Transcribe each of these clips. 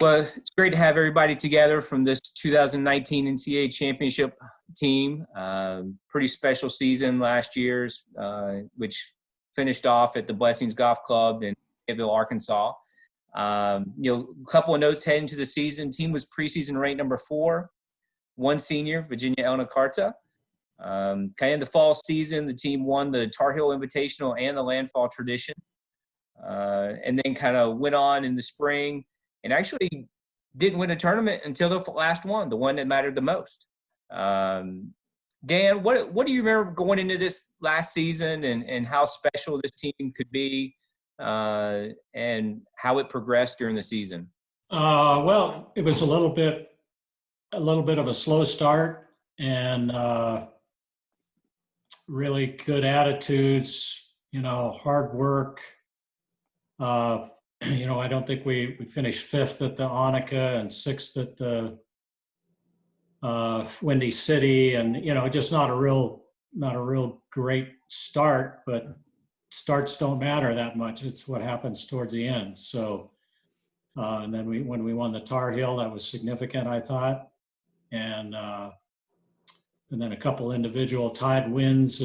Well, it's great to have everybody together from this 2019 NCAA Championship team. Pretty special season last year's, which finished off at the Blessings Golf Club in Fayetteville, Arkansas. A couple of notes heading to the season. Team was preseason ranked number 4. One senior, Virginia Elna Carta. Kind of in the fall season, the team won the Tar Heel Invitational and the Landfall Tradition. And then kind of went on in the spring and actually didn't win a tournament until the last one, the one that mattered the most. Dan, what do you remember going into this last season and how special this team could be and how it progressed during the season? Well, it was a little bit of a slow start and really good attitudes, hard work. I don't think we finished 5th at the Annika and 6th at the Windy City, and just not a real great start. But starts don't matter that much. It's what happens towards the end. So, and then when we won the Tar Heel, that was significant, I thought, and then a couple individual tied wins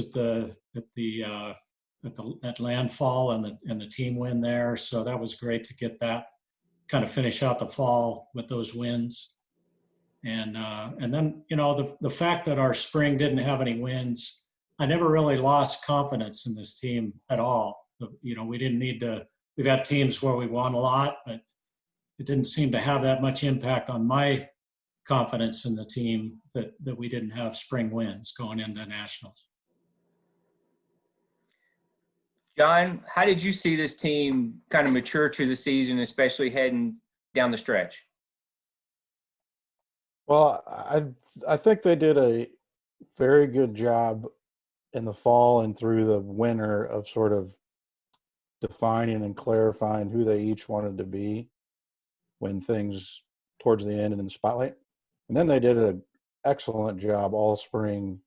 at Landfall and the team win there. So that was great to get that, kind of finish out the fall with those wins. And then, the fact that our spring didn't have any wins, I never really lost confidence in this team at all. We didn't need to, we've had teams where we won a lot, but it didn't seem to have that much impact on my confidence in the team that we didn't have spring wins going into nationals. John, how did you see this team kind of mature through the season, especially heading down the stretch? Well, I think they did a very good job in the fall and through the winter of sort of defining and clarifying who they each wanted to be when things towards the end and in the spotlight. And then they did an excellent job all spring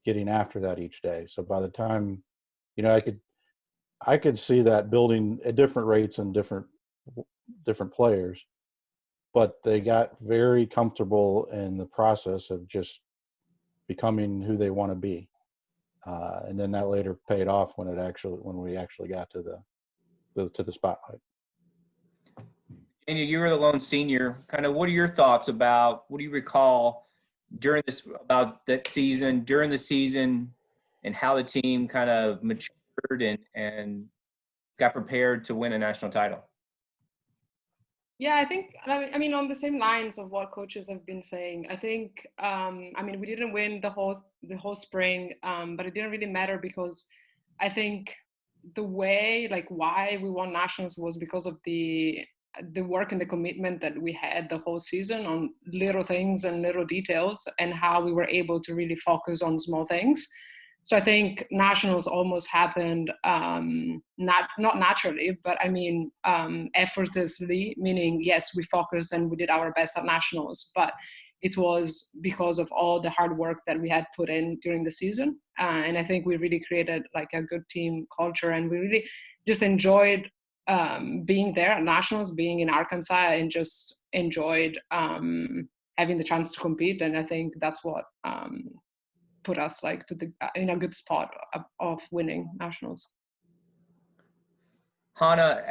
getting after that each day. So by the time, I could see that building at different rates and different players, but they got very comfortable in the process of just becoming who they want to be, and then that later paid off when we actually got to the spotlight. And you were the lone senior. Kind of, what are your thoughts about? What do you recall about that season, during the season, and how the team kind of matured and got prepared to win a national title? Yeah, I think, on the same lines of what coaches have been saying, I think, we didn't win the whole spring, but it didn't really matter because I think the way, why we won nationals was because of the work and the commitment that we had the whole season on little things and little details and how we were able to really focus on small things. So I think nationals almost happened, not naturally, but effortlessly, meaning, yes, we focused and we did our best at nationals, but it was because of all the hard work that we had put in during the season. And I think we really created a good team culture, and we really just enjoyed being there at nationals, being in Arkansas, and just enjoyed having the chance to compete. And I think that's what put us in a good spot of winning nationals. Hannah,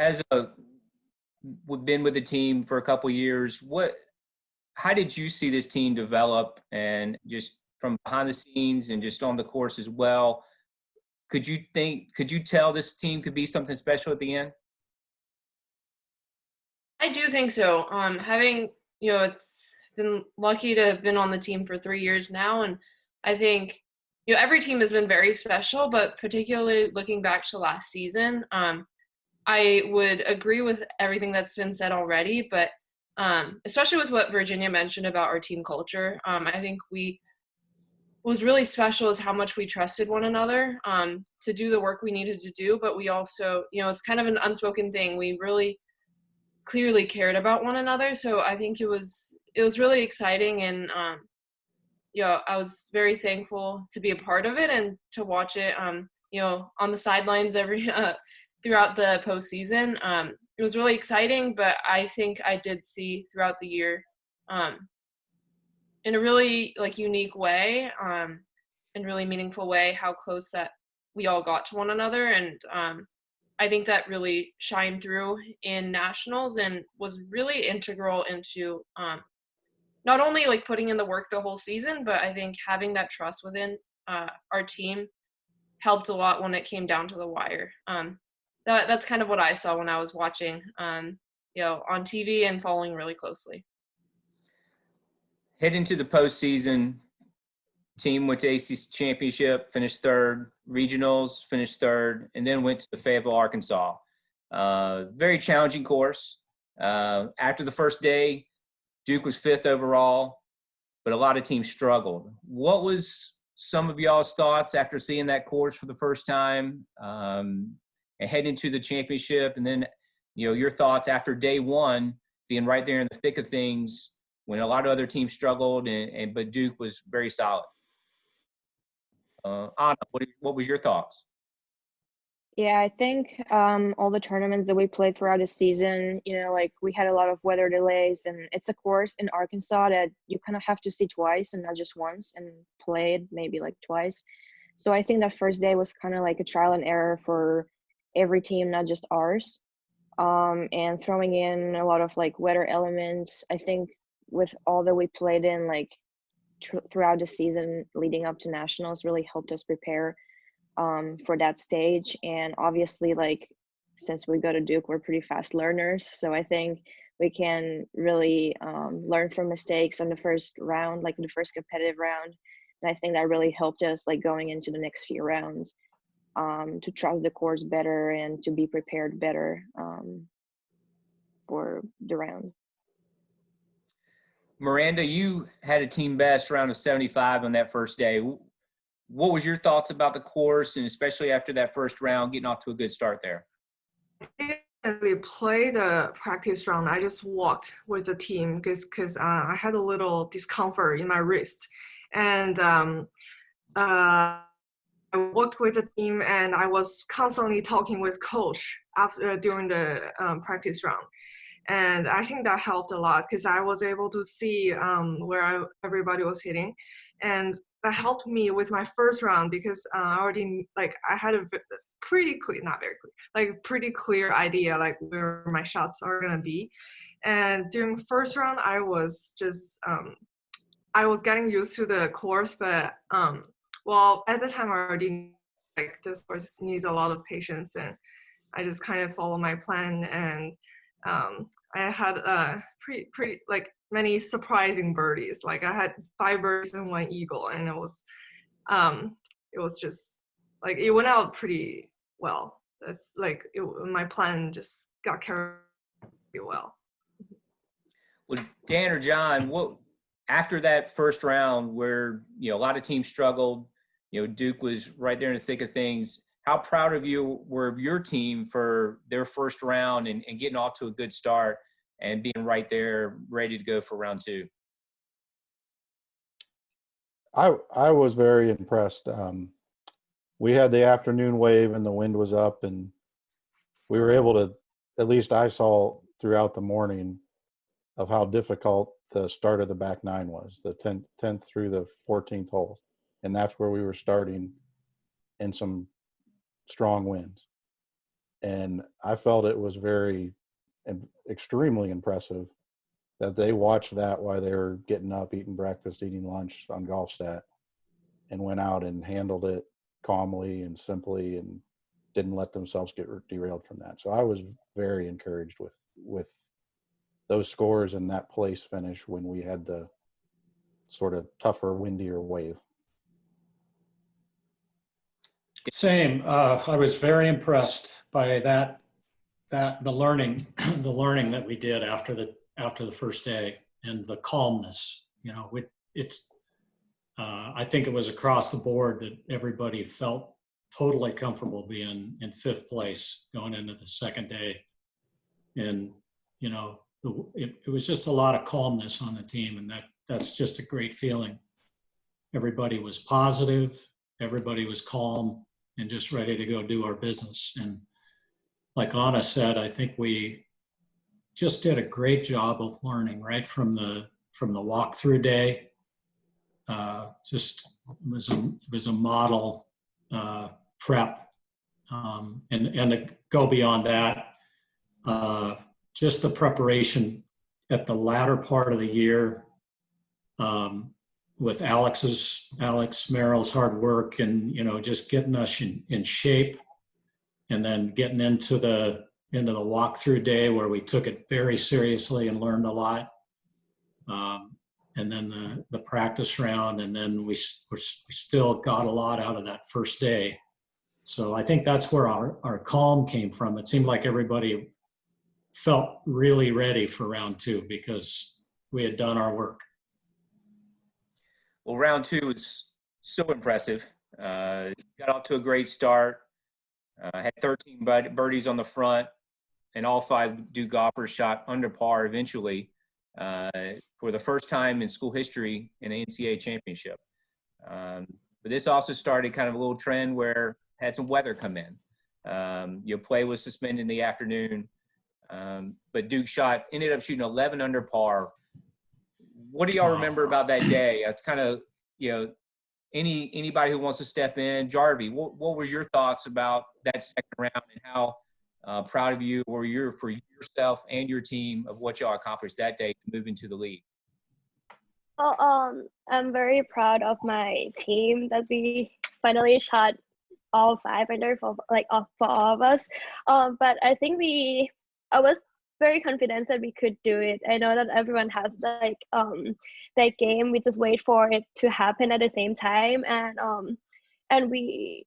we've been with the team for a couple of years, how did you see this team develop, and just from behind the scenes and just on the course as well? Could you tell this team could be something special at the end? I do think so. It's been lucky to have been on the team for 3 years now, and I think, every team has been very special, but particularly looking back to last season, I would agree with everything that's been said already, but especially with what Virginia mentioned about our team culture, I think what was really special is how much we trusted one another to do the work we needed to do, but we also, it's kind of an unspoken thing. We really clearly cared about one another, so I think it was really exciting, and I was very thankful to be a part of it and to watch it, on the sidelines throughout the postseason. it was really exciting, but I think I did see throughout the year in a really like unique way, in a really meaningful way, how close that we all got to one another. And I think that really shined through in nationals and was really integral into not only like putting in the work the whole season, but I think having that trust within our team helped a lot when it came down to the wire. That's kind of what I saw when I was watching, on TV and following really closely. Heading to the postseason, team went to ACC Championship, finished third, regionals, finished third, and then went to Fayetteville, Arkansas. Very challenging course. After the first day, Duke was 5th overall, but a lot of teams struggled. What was some of y'all's thoughts after seeing that course for the first time, and heading to the championship? And then, your thoughts after day one, being right there in the thick of things when a lot of other teams struggled, but Duke was very solid. Anna, what was your thoughts? Yeah, I think all the tournaments that we played throughout the season, like we had a lot of weather delays, and it's a course in Arkansas that you kind of have to see twice and not just once, and play it maybe like twice. So I think that first day was kind of like a trial and error for every team, not just ours. And throwing in a lot of like weather elements, I think with all that we played in like throughout the season leading up to nationals really helped us prepare for that stage. And obviously, like, since we go to Duke, we're pretty fast learners, so I think we can really learn from mistakes on the first round, like in the first competitive round. And I think that really helped us like going into the next few rounds, to trust the course better and to be prepared better for the round. Miranda, you had a team best round of 75 on that first day. What was your thoughts about the course, and especially after that first round, getting off to a good start there? We played the practice round. I just walked with the team because I had a little discomfort in my wrist, and I walked with the team, and I was constantly talking with coach during the practice round. And I think that helped a lot because I was able to see where everybody was hitting, and that helped me with my first round because I already I had a pretty clear, not very clear, like pretty clear idea like where my shots are gonna be. And during the first round, I was just I was getting used to the course, but well, at the time I already like this course needs a lot of patience, and I just kind of follow my plan. And I had pretty like many surprising birdies. Like I had 5 birdies and 1 eagle, and it was just like it went out pretty well. That's like my plan just got carried well. Well, Dan or John, what after that first round where a lot of teams struggled, Duke was right there in the thick of things. How proud of you were your team for their first round and getting off to a good start and being right there ready to go for round 2? I was very impressed. We had the afternoon wave and the wind was up, and we were able to, at least I saw throughout the morning, of how difficult the start of the back 9 was, the 10th through the 14th hole. And that's where we were starting in some strong winds. And I felt it was very and extremely impressive that they watched that while they were getting up, eating breakfast, eating lunch on Golfstat, and went out and handled it calmly and simply and didn't let themselves get derailed from that. So I was very encouraged with those scores and that place finish when we had the sort of tougher, windier wave. Same. I was very impressed by the learning that we did after the first day, and the calmness. I think it was across the board that everybody felt totally comfortable being in 5th place going into the second day, and it was just a lot of calmness on the team, and that's just a great feeling. Everybody was positive, everybody was calm, and just ready to go do our business. And like Anna said, I think we just did a great job of learning right from the walkthrough day. Just it was a model prep, and to go beyond that, just the preparation at the latter part of the year, with Alex Merrill's hard work, and just getting us in shape, and then getting into the walkthrough day where we took it very seriously and learned a lot. And then the practice round, and then we still got a lot out of that first day. So I think that's where our calm came from. It seemed like everybody felt really ready for round two because we had done our work. Well, round two was so impressive. Got off to a great start. Had 13 birdies on the front, and all 5 Duke golfers shot under par eventually for the first time in school history in the NCAA Championship. But this also started kind of a little trend where had some weather come in. Play was suspended in the afternoon, but Duke ended up shooting 11 under par. What do y'all remember about that day? It's kind of, anybody who wants to step in. Jarvie, what was your thoughts about that second round, and how proud of you were you for yourself and your team of what y'all accomplished that day to move into the league? Well, I'm very proud of my team that we finally shot all 5 under for all of us. But I think I was very confident that we could do it. I know that everyone has that game. We just wait for it to happen at the same time, and we,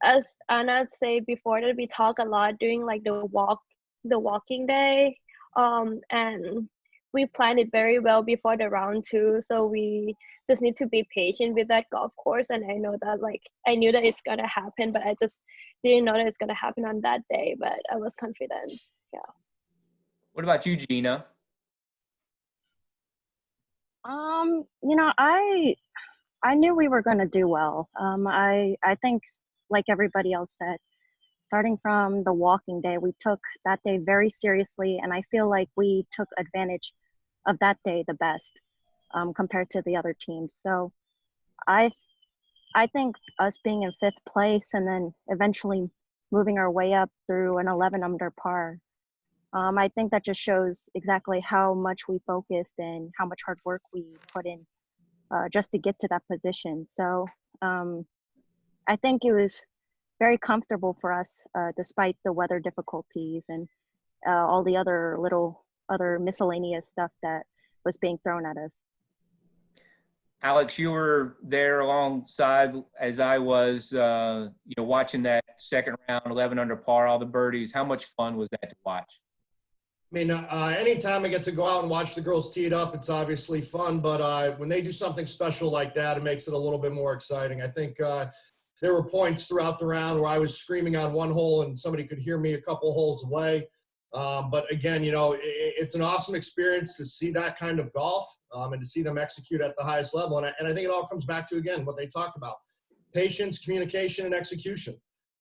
as Anna said before, that we talk a lot during the walking day, and we planned it very well before the round 2. So we just need to be patient with that golf course. And I know that I knew that it's gonna happen, but I just didn't know that it's gonna happen on that day. But I was confident. Yeah. What about you, Gina? I knew we were going to do well. I think, like everybody else said, starting from the walking day, we took that day very seriously, and I feel like we took advantage of that day the best compared to the other teams. So I think us being in 5th place and then eventually moving our way up through an 11 under par, I think that just shows exactly how much we focused and how much hard work we put in just to get to that position. So I think it was very comfortable for us despite the weather difficulties and all the other miscellaneous stuff that was being thrown at us. Alex, you were there alongside as I was, watching that second round, 11 under par, all the birdies. How much fun was that to watch? I mean, anytime I get to go out and watch the girls tee it up, it's obviously fun. But when they do something special like that, it makes it a little bit more exciting. I think there were points throughout the round where I was screaming on one hole and somebody could hear me a couple holes away. But again, it's an awesome experience to see that kind of golf and to see them execute at the highest level. And I think it all comes back to, again, what they talked about: patience, communication, and execution.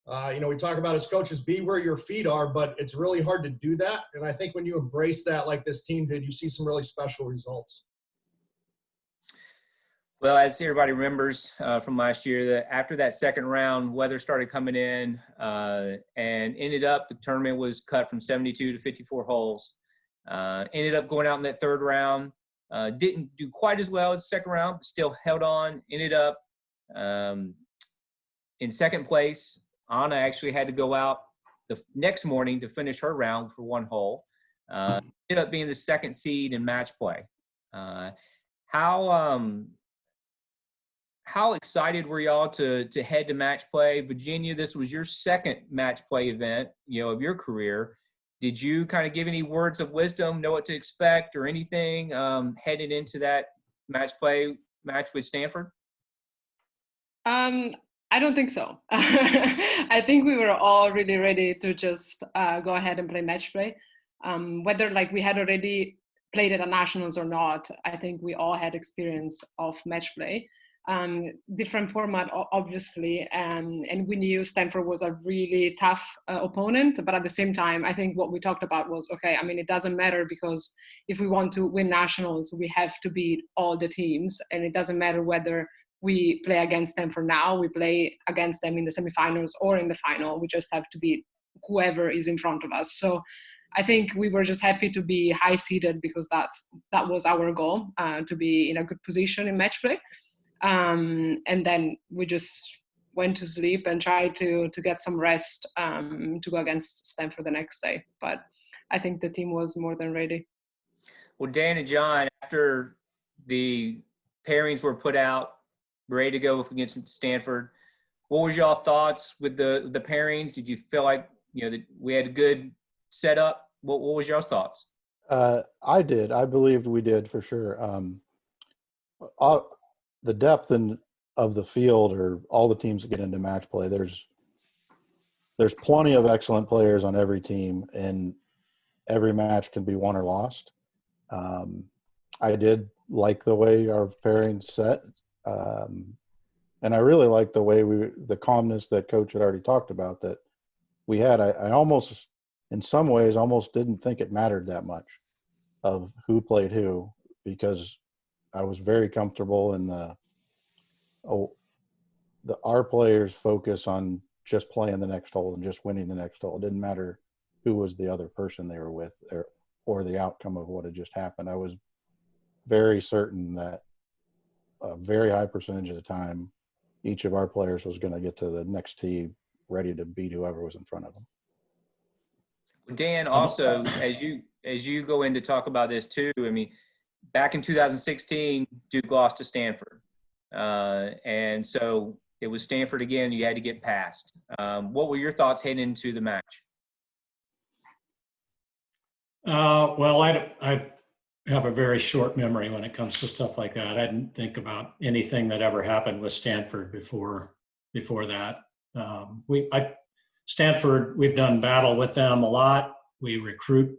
We talk about as coaches, be where your feet are, but it's really hard to do that. And I think when you embrace that like this team did, you see some really special results. Well, as everybody remembers from last year, that after that second round, weather started coming in and ended up, the tournament was cut from 72 to 54 holes. Ended up going out in that third round. Didn't do quite as well as the second round, but still held on. Ended up in second place. Anna actually had to go out the next morning to finish her round for 1 hole. Ended up being the 2nd seed in match play. How excited were y'all to head to match play? Virginia, this was your 2nd match play event, of your career. Did you kind of give any words of wisdom, know what to expect or anything heading into that match with Stanford? I don't think so. I think we were all really ready to just go ahead and play match play. Whether we had already played at a nationals or not, I think we all had experience of match play. different format, obviously, and we knew Stanford was a really tough opponent. But at the same time, I think what we talked about was, okay, I mean, it doesn't matter, because if we want to win nationals, we have to beat all the teams, and it doesn't matter whether we play against Stanford now, we play against them in the semifinals or in the final. We just have to beat whoever is in front of us. So I think we were just happy to be high seeded, because that was our goal, to be in a good position in match play. And then we just went to sleep and tried to get some rest to go against Stanford the next day. But I think the team was more than ready. Well, Dan and John, after the pairings were put out, ready to go against Stanford, what was y'all thoughts with the pairings? Did you feel like, that we had a good setup? What was y'all's thoughts? I did. I believed we did for sure. The depth of the field, or all the teams that get into match play, there's plenty of excellent players on every team, and every match can be won or lost. I did like the way our pairings set, and I really liked the way the calmness that Coach had already talked about that we had. I almost, in some ways, almost didn't think it mattered that much of who played who, because I was very comfortable in our players' focus on just playing the next hole and just winning the next hole. It didn't matter who was the other person they were with, or the outcome of what had just happened. I was very certain that a very high percentage of the time, each of our players was going to get to the next tee ready to beat whoever was in front of them. Dan, also, as you go in to talk about this too, I mean, back in 2016, Duke lost to Stanford. And so it was Stanford again, you had to get past. What were your thoughts heading into the match? Well, I have a very short memory when it comes to stuff like that. I didn't think about anything that ever happened with Stanford before that. Stanford, we've done battle with them a lot. We recruit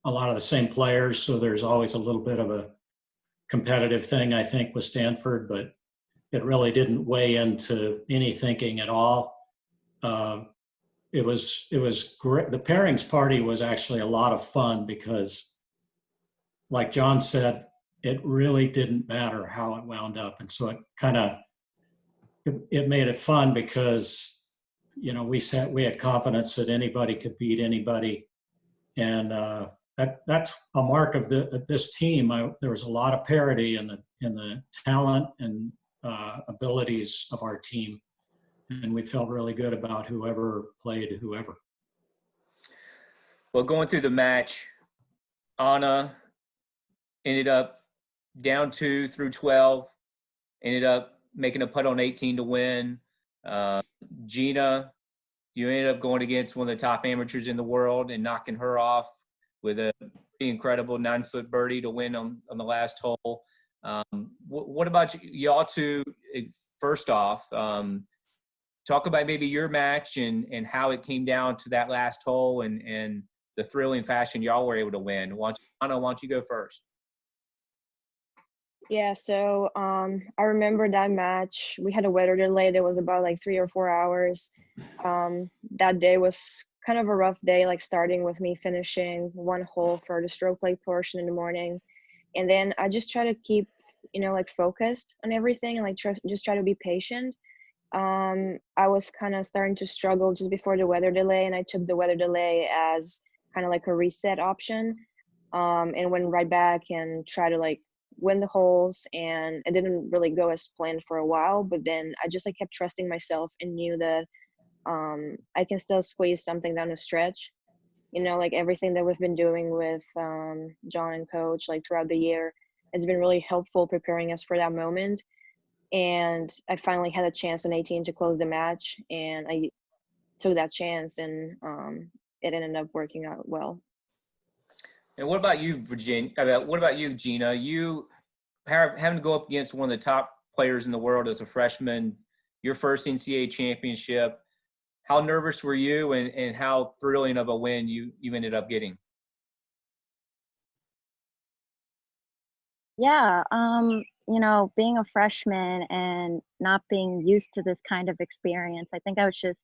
a lot of the same players, so there's always a little bit of a competitive thing, I think, with Stanford, but it really didn't weigh into any thinking at all. It was great. The pairings party was actually a lot of fun because, like John said, it really didn't matter how it wound up. And so it made it fun because, we had confidence that anybody could beat anybody. And that's a mark of this team. There was a lot of parity in the talent and abilities of our team. And we felt really good about whoever played whoever. Well, going through the match, Anna ended up down 2 through 12, ended up making a putt on 18 to win. Gina, you ended up going against one of the top amateurs in the world and knocking her off with a pretty incredible 9-foot birdie to win on the last hole. What about y'all two? First off, talk about maybe your match and how it came down to that last hole and the thrilling fashion y'all were able to win. Anna, why don't you go first? Yeah, so I remember that match. We had a weather delay that was about like 3 or 4 hours. That day was kind of a rough day, like starting with me finishing one hole for the stroke play portion in the morning. And then I just try to keep, like focused on everything and like just try to be patient. I was kind of starting to struggle just before the weather delay, and I took the weather delay as kind of like a reset option, and went right back and try to like win the holes. And it didn't really go as planned for a while, but then I just like kept trusting myself and knew that I can still squeeze something down the stretch. Like everything that we've been doing with John and Coach like throughout the year has been really helpful preparing us for that moment. And I finally had a chance on 18 to close the match, and I took that chance, and it ended up working out well. And what about you, Virginia? What about you, Gina? You having to go up against one of the top players in the world as a freshman, your first NCAA championship. How nervous were you, and how thrilling of a win you ended up getting? Yeah, being a freshman and not being used to this kind of experience, I think I was just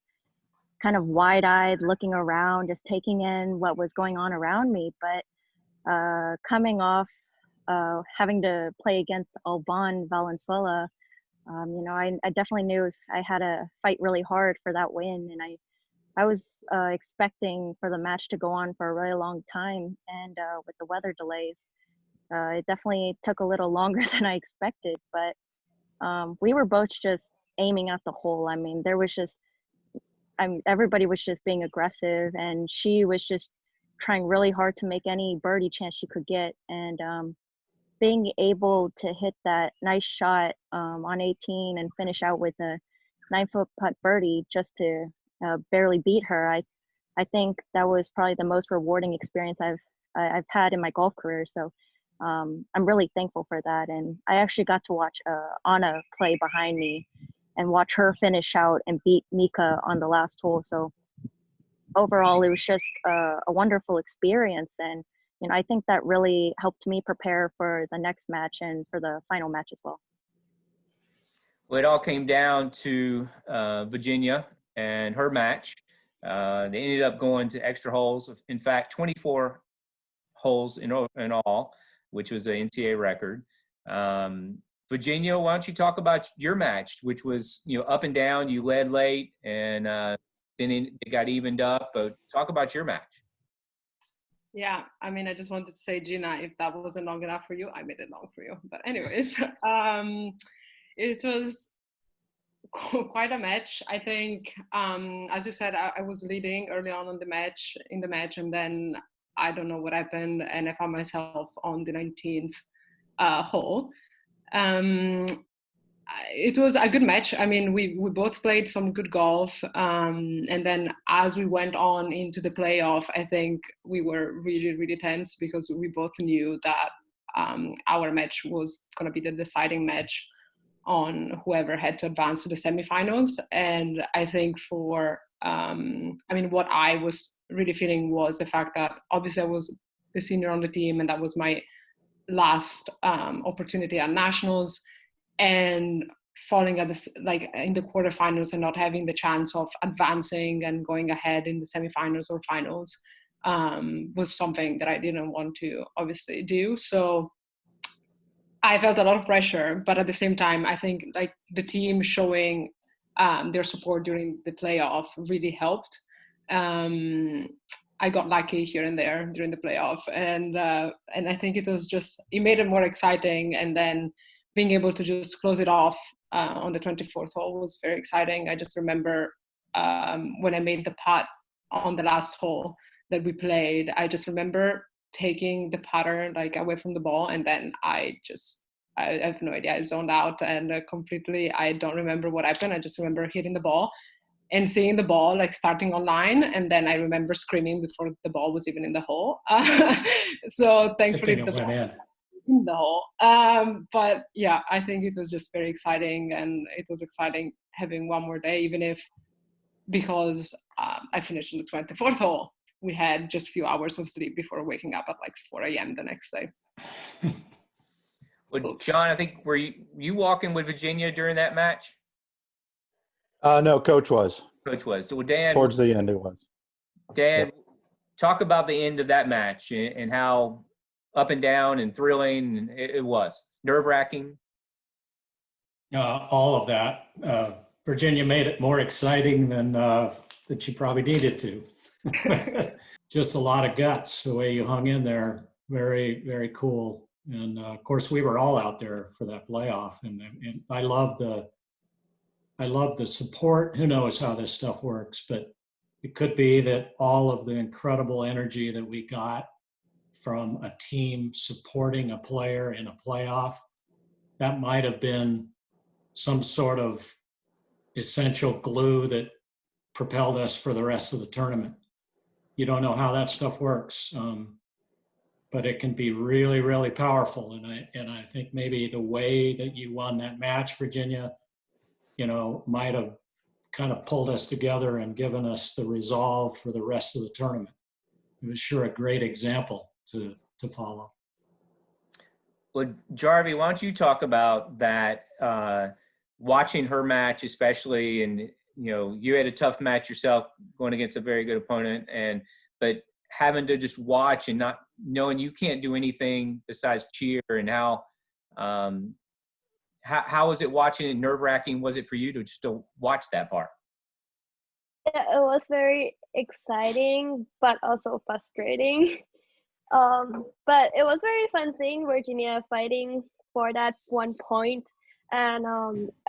kind of wide-eyed looking around, just taking in what was going on around me. But coming off having to play against Alban Valenzuela, I definitely knew I had to fight really hard for that win, and I was expecting for the match to go on for a really long time, and with the weather delays, it definitely took a little longer than I expected. But we were both just aiming at the hole. I mean, everybody was just being aggressive, and she was just trying really hard to make any birdie chance she could get, and being able to hit that nice shot on 18 and finish out with a 9-foot putt birdie just to barely beat her. I think that was probably the most rewarding experience I've had in my golf career. So I'm really thankful for that. And I actually got to watch Anna play behind me and watch her finish out and beat Mika on the last hole. So overall, it was just a wonderful experience. And I think that really helped me prepare for the next match and for the final match as well. Well, it all came down to Virginia and her match. They ended up going to extra holes. In fact, 24 holes in all, which was an NCAA record. Virginia, why don't you talk about your match, which was up and down. You led late, and then it got evened up. But talk about your match. Yeah, I mean, I just wanted to say, Gina, if that wasn't long enough for you, I made it long for you. But anyways, it was quite a match. I think, as you said, I was leading early on in the match, and then I don't know what happened, and I found myself on the 19th hole. It was a good match. I mean, we both played some good golf, and then as we went on into the playoff, I think we were really, really tense because we both knew that our match was going to be the deciding match on whoever had to advance to the semifinals. And I think what I was really feeling was the fact that obviously I was the senior on the team, and that was my last opportunity at nationals, and falling in the quarterfinals and not having the chance of advancing and going ahead in the semifinals or finals was something that I didn't want to obviously do. So I felt a lot of pressure, but at the same time, I think the team showing their support during the playoff really helped. I got lucky here and there during the playoff, and I think it made it more exciting. And then being able to just close it off on the 24th hole was very exciting. I just remember when I made the putt on the last hole that we played, I just remember taking the putter away from the ball, and then I have no idea. I zoned out and completely, I don't remember what happened. I just remember hitting the ball and seeing the ball starting online, and then I remember screaming before the ball was even in the hole. So thankfully the ball went in the hole. But yeah, I think it was just very exciting, and it was exciting having one more day, even if because I finished in the 24th hole, we had just a few hours of sleep before waking up at 4 a.m. the next day. Well, John, I think were you walking with Virginia during that match? No, Coach was. Coach was. Well, Dan. Towards the end, it was. Dan, Yep. Talk about the end of that match and how up and down and thrilling it was. Nerve-wracking. All of that. Virginia made it more exciting than she probably needed to. Just a lot of guts, the way you hung in there. Very, very cool. And of course, we were all out there for that playoff, and I love the support. Who knows how this stuff works, but it could be that all of the incredible energy that we got from a team supporting a player in a playoff, that might have been some sort of essential glue that propelled us for the rest of the tournament. You don't know how that stuff works, but it can be really, really powerful. And I think maybe the way that you won that match, Virginia, might have kind of pulled us together and given us the resolve for the rest of the tournament. It was sure a great example to follow. Well, Jarvie, why don't you talk about that? Watching her match, especially, and you had a tough match yourself going against a very good opponent, but having to just watch and not knowing you can't do anything besides cheer, and how was it watching it? Nerve-wracking was it for you to watch that part? Yeah, it was very exciting, but also frustrating. But it was very fun seeing Virginia fighting for that 1 point. And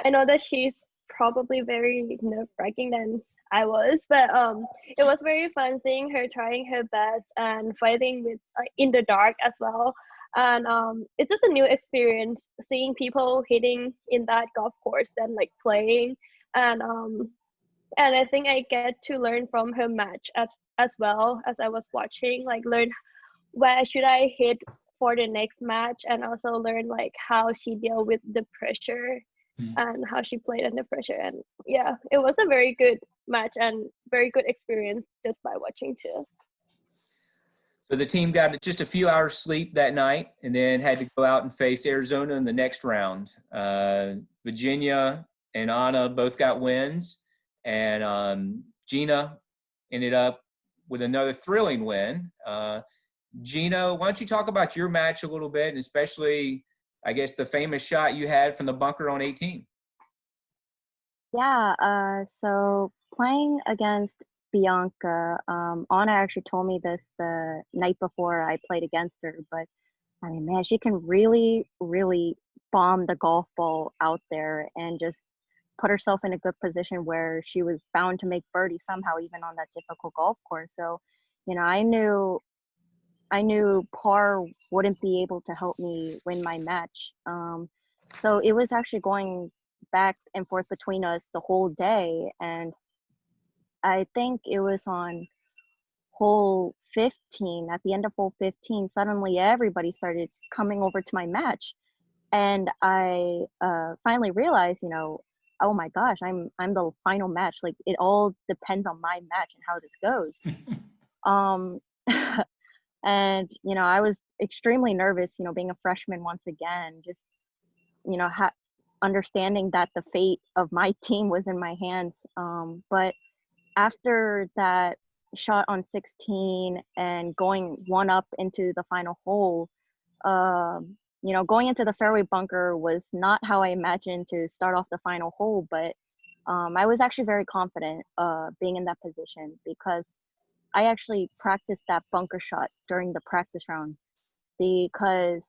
I know that she's probably very nerve-wracking than I was, but it was very fun seeing her trying her best and fighting with in the dark as well. And it's just a new experience seeing people hitting in that golf course and like playing. And and I think I get to learn from her match as well as I was watching, like learn where should I hit for the next match, and also learn like how she deal with the pressure and how she played under pressure. And yeah, it was a very good match and very good experience just by watching too. So the team got just a few hours sleep that night and then had to go out and face Arizona in the next round. Virginia and Anna both got wins, and Gina ended up with another thrilling win. Gina, why don't you talk about your match a little bit, and especially, I guess, the famous shot you had from the bunker on 18? Yeah, so playing against Bianca, Anna actually told me this the night before I played against her, but I mean, man, she can really, really bomb the golf ball out there and just put herself in a good position where she was bound to make birdie somehow, even on that difficult golf course. So, I knew par wouldn't be able to help me win my match. So it was actually going back and forth between us the whole day. And I think it was on hole 15, at the end of hole 15, suddenly everybody started coming over to my match. And I finally realized, oh my gosh, I'm the final match. Like it all depends on my match and how this goes. um, and I was extremely nervous, being a freshman once again, just understanding that the fate of my team was in my hands. But after that shot on 16 and going one up into the final hole, going into the fairway bunker was not how I imagined to start off the final hole, but I was actually very confident being in that position because I actually practiced that bunker shot during the practice round because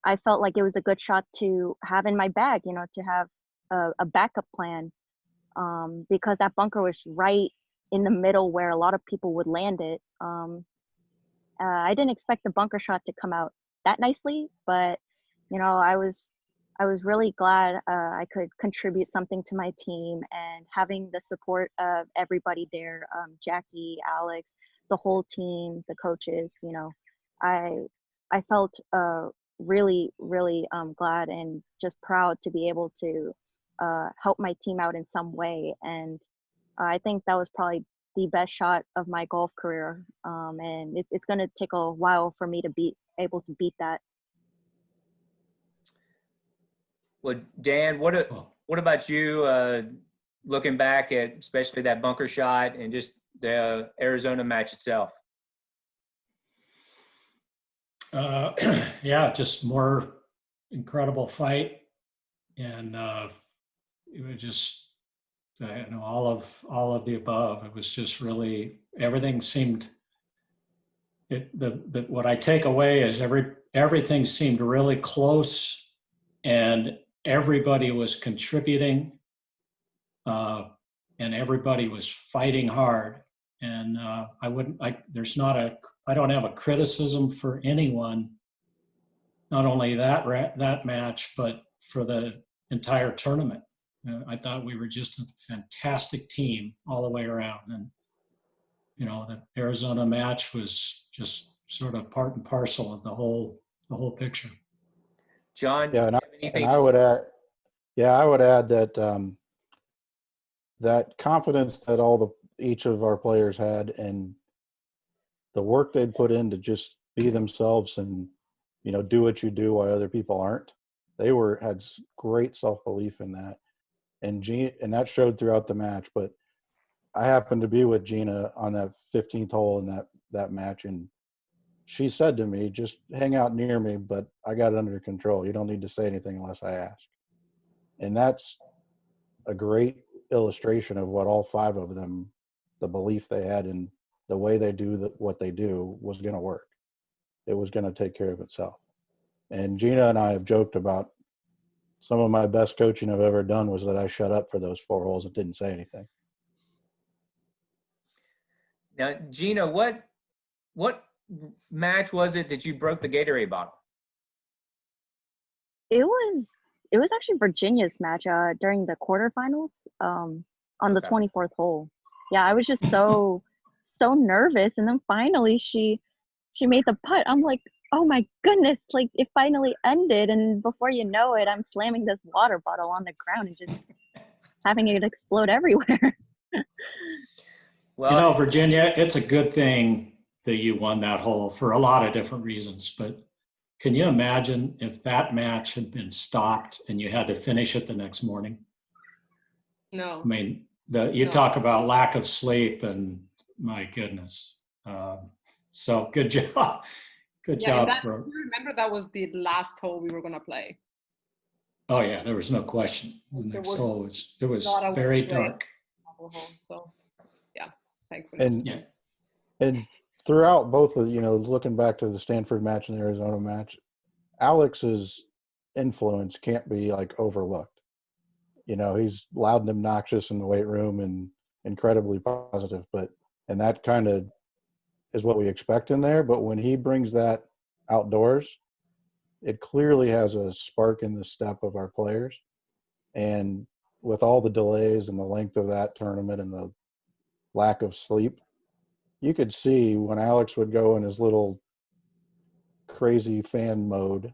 I felt like it was a good shot to have in my bag, to have a backup plan, because that bunker was right in the middle where a lot of people would land it. I didn't expect the bunker shot to come out that nicely, but I was really glad I could contribute something to my team, and having the support of everybody there, Jackie, Alex, the whole team, the coaches. I felt really, really glad and just proud to be able to help my team out in some way. And I think that was probably the best shot of my golf career. And it's going to take a while for me to be able to beat that. Well, Dan, what about you? Looking back at especially that bunker shot and just the Arizona match itself. Yeah, just more incredible fight, and it was just all of the above. It was just really everything seemed. What I take away is everything seemed really close, and everybody was contributing, and everybody was fighting hard. And I don't have a criticism for anyone, not only that match, but for the entire tournament. I thought we were just a fantastic team all the way around. And, the Arizona match was just sort of part and parcel of the whole picture. John, Yeah, anything? I would add that that confidence that each of our players had, and the work they'd put in to just be themselves and do what you do while other people aren't. They had great self-belief in that. And that showed throughout the match. But I happened to be with Gina on that 15th hole in that match, and she said to me, just hang out near me, but I got it under control. You don't need to say anything unless I ask. And that's a great illustration of what all 5 of them, the belief they had in the way they do what they do was going to work. It was going to take care of itself. And Gina and I have joked about some of my best coaching I've ever done was that I shut up for those 4 holes and didn't say anything. Now, Gina, what match was it that you broke the Gatorade bottle? It was actually Virginia's match during the quarterfinals on the 24th hole. Yeah, I was just so nervous, and then finally she made the putt. I'm like, oh my goodness, like it finally ended, and before you know it, I'm slamming this water bottle on the ground and just having it explode everywhere. Well, Virginia, it's a good thing that you won that hole for a lot of different reasons, but can you imagine if that match had been stopped and you had to finish it the next morning? No. I mean, talk about lack of sleep, and my goodness. So good job. Good job. Remember that was the last hole we were going to play. Oh yeah, there was no question. The next hole it was very dark. So yeah, thankfully. And throughout both of, looking back to the Stanford match and the Arizona match, Alex's influence can't be like overlooked. He's loud and obnoxious in the weight room and incredibly positive, and that kind of is what we expect in there. But when he brings that outdoors, it clearly has a spark in the step of our players. And with all the delays and the length of that tournament and the lack of sleep, you could see when Alex would go in his little crazy fan mode,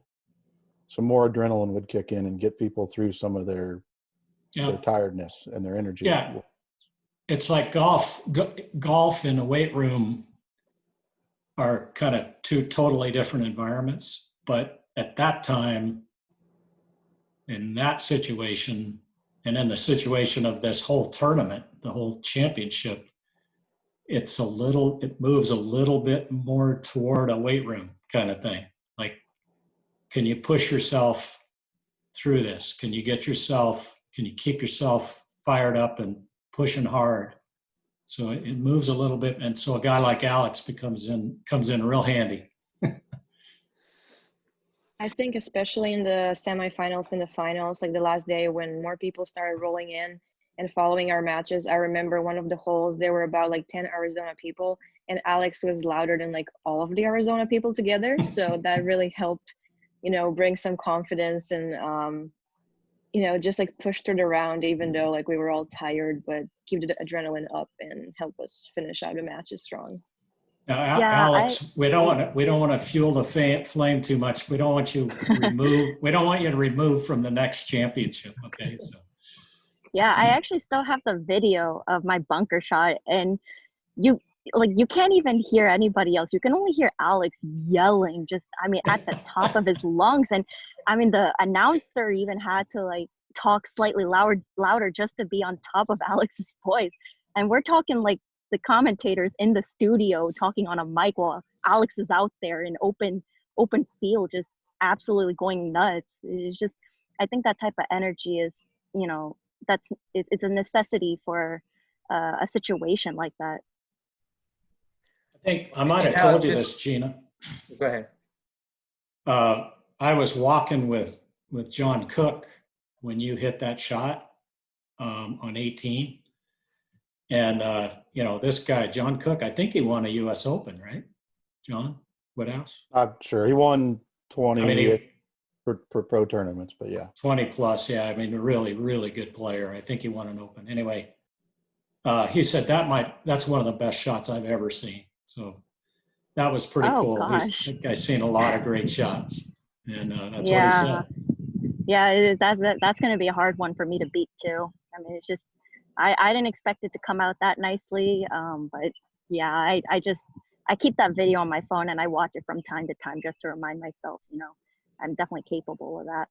some more adrenaline would kick in and get people through some of their tiredness and their energy. Yeah. It's like golf in a weight room are kind of 2 totally different environments. But at that time, in that situation, and in the situation of this whole tournament, the whole championship, it moves a little bit more toward a weight room kind of thing. Like, can you push yourself through this? Can you keep yourself fired up and pushing hard? So it moves a little bit. And so a guy like Alex comes in real handy. I think especially in the semifinals and the finals, like the last day when more people started rolling in and following our matches, I remember one of the holes, there were about like 10 Arizona people, and Alex was louder than like all of the Arizona people together. So that really helped, bring some confidence and, just like push through the round, even though like we were all tired, but keep the adrenaline up and help us finish out the matches strong. Now, Alex, we don't want to fuel the flame too much. We don't want you to remove from the next championship. Okay, so. Yeah, I actually still have the video of my bunker shot, and you can't even hear anybody else. You can only hear Alex yelling, at the top of his lungs. And the announcer even had to like talk slightly louder just to be on top of Alex's voice. And we're talking like the commentators in the studio talking on a mic while Alex is out there in open field, just absolutely going nuts. It's just, I think that type of energy is, it's a necessity for a situation like that. I think I might have told you this, Gina. Go ahead. I was walking with John Cook when you hit that shot on 18. And, this guy, John Cook, I think he won a U.S. Open, right? John Woodhouse? I'm sure. He won 20 for pro tournaments, but yeah. 20 plus, yeah. A really, really good player. I think he won an Open. Anyway, he said that's one of the best shots I've ever seen. So that was pretty cool. Gosh. That guy's seen a lot of great shots. And that's what he said. Yeah, that's going to be a hard one for me to beat too. It's just, I didn't expect it to come out that nicely. But yeah, I I keep that video on my phone and I watch it from time to time just to remind myself, I'm definitely capable of that.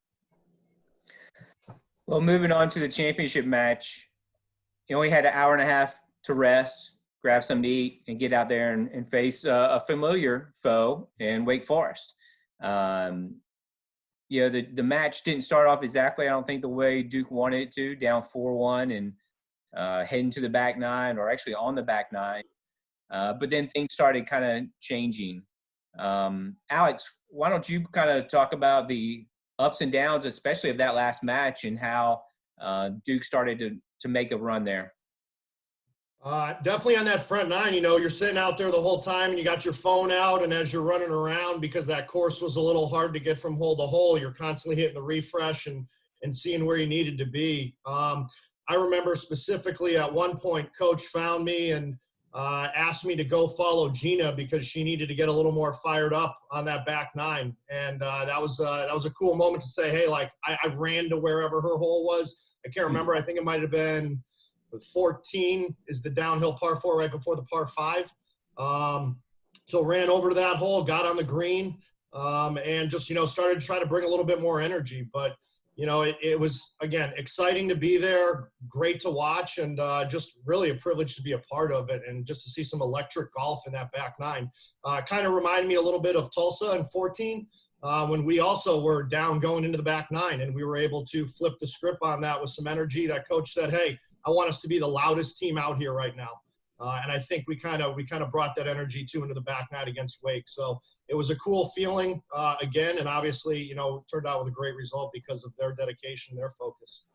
Well, moving on to the championship match, you only had an hour and a half to rest, grab something to eat, and get out there and face a familiar foe in Wake Forest. The match didn't start off exactly, I don't think, the way Duke wanted it to, down 4-1 and heading to the back nine, or actually on the back nine. But then things started kind of changing. Alex, why don't you kind of talk about the ups and downs, especially of that last match, and how Duke started to make a run there? Definitely on that front nine, you're sitting out there the whole time and you got your phone out, and as you're running around, because that course was a little hard to get from hole to hole, you're constantly hitting the refresh and seeing where you needed to be. I remember specifically at one point, Coach found me and asked me to go follow Gina because she needed to get a little more fired up on that back nine. And that was a cool moment to say, hey, like I ran to wherever her hole was. I can't remember. I think it might have been 14 is the downhill par 4 right before the par 5. So ran over to that hole, got on the green, and just, started to try to bring a little bit more energy. But, it was, again, exciting to be there, great to watch, and just really a privilege to be a part of it, and just to see some electric golf in that back nine. Kind of reminded me a little bit of Tulsa in 14, when we also were down going into the back nine, and we were able to flip the script on that with some energy. That coach said, hey, I want us to be the loudest team out here right now. And I think we kind of brought that energy too into the back nine against Wake. So it was a cool feeling again, and obviously, turned out with a great result because of their dedication, their focus.